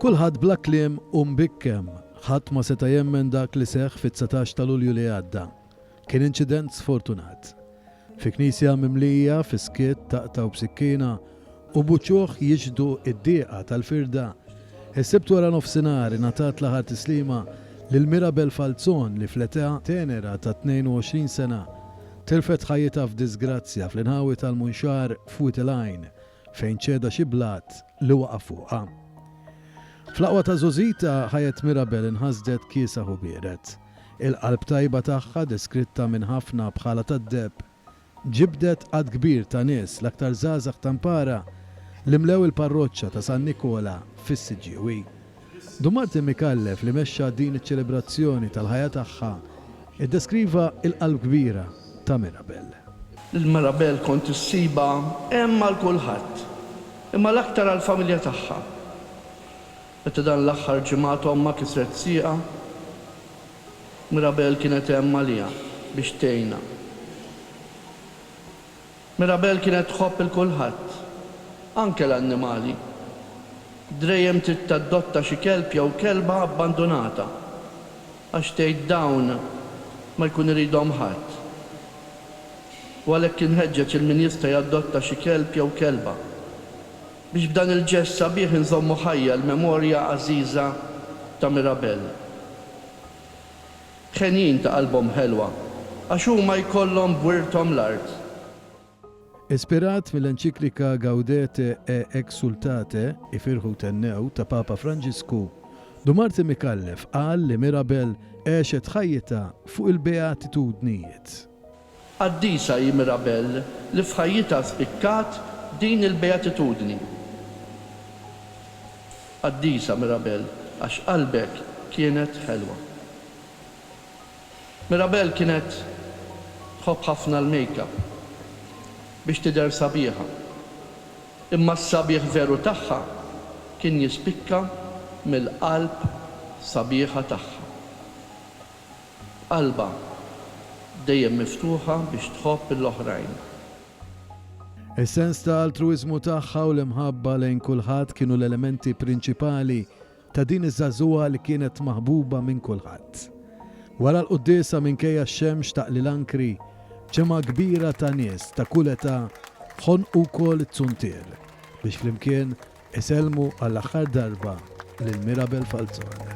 Kulħadd bla kliem u mbikkem, ħadd ma seta' jemmen dak li seħħ fit-19 ta' Lulju li għadda. Kien inċident sfortunat. Fi knisja mimlija fi skiet taqta' u bsikkina u buċuħ jiġdu id-dieqa tal-firda. Is-sibt wara nofsinhar ingħatat l-aħħar tislima lil Mirabel Falzon li fl-età tenera ta' 22 sena tilfet ħajjitha f'disgrazzja fl-inħawi tal-Munxar Futilajn fejn ċeda xi blat li waqa' fuqha. Fl-aqwa ta' Żużita ħajjet Mirabel inħasdet kiesa u bieret. Il-qalb tajba tagħha deskritta minn ħafna bħala tad-deb ġibdet għad kbir ta' nies l-aktar żgħażagħ tampara li mlew il-parroċċa ta' San Nikola fis-Siġġiewi. Dumarti Mikallef li mexxa din iċ-ċelebrazzjoni tal-ħajja tagħha iddeskriva l-qalb kbira ta' Mirabel. Il-Mirabel kont issiba hemm għal kulħadd, imma l-aktar għall-familja tagħha. Meta dan l-aħħar ġimgħat omma kisret sieqa, Mirabel kienet hemm għaliha biex tgħinha. Mirabel kienet tħobb il-kulħadd, anke l-annimali. Drejjem trid tadotta xi kelb jew kelba abbandonata għax tgħid dawn ma jkun iridhom ħadd. U għalhekk inħeġġeġ il-min jista' jadotta xi kelb jew kelba biex b'dan il-ġest sabiħ inżommu ħajja l-memorja għażiża ta' Mirabel. Ħenjin ta' qalbhom ħelwa għax huma jkollhom bwirthom l-art. Ispirat mill-enċiklika Gaudete e Exsultate ifirħu tennew ta' Papa Franġisku, Dumarti Mikallef qal li Mirabel għexet ħajjitha fuq il-beatitudnijiet. Qaddisa hi Mirabel li f'ħajjitha spikkat din il-beatitudni. Qaddisa Mirabel għax qalbek kienet ħelwa. Mirabel kienet tħobb ħafna l-makeup biex tidher sabiħa. Imma s-sabiħ veru tagħha kien jispikka mill-qalb sabiħa tagħha. Qalba dejjem miftuħa biex tħobb l-oħrajn. Is-sens ta' altruiżmu tagħha u l-imħabba lejn kulħadd kienu l-elementi prinċipali ta' din iż-żagħżugħa li kienet maħbuba minn kulħadd. Wara l-quddiesa minkejja x-xemx ta' l-ankri ġemgħa kbira ta' nies ta' kull età ħonqu wkoll it-tsuntier biex flimkien iselmu għall-aħħar darba lil Mirabel Falzon.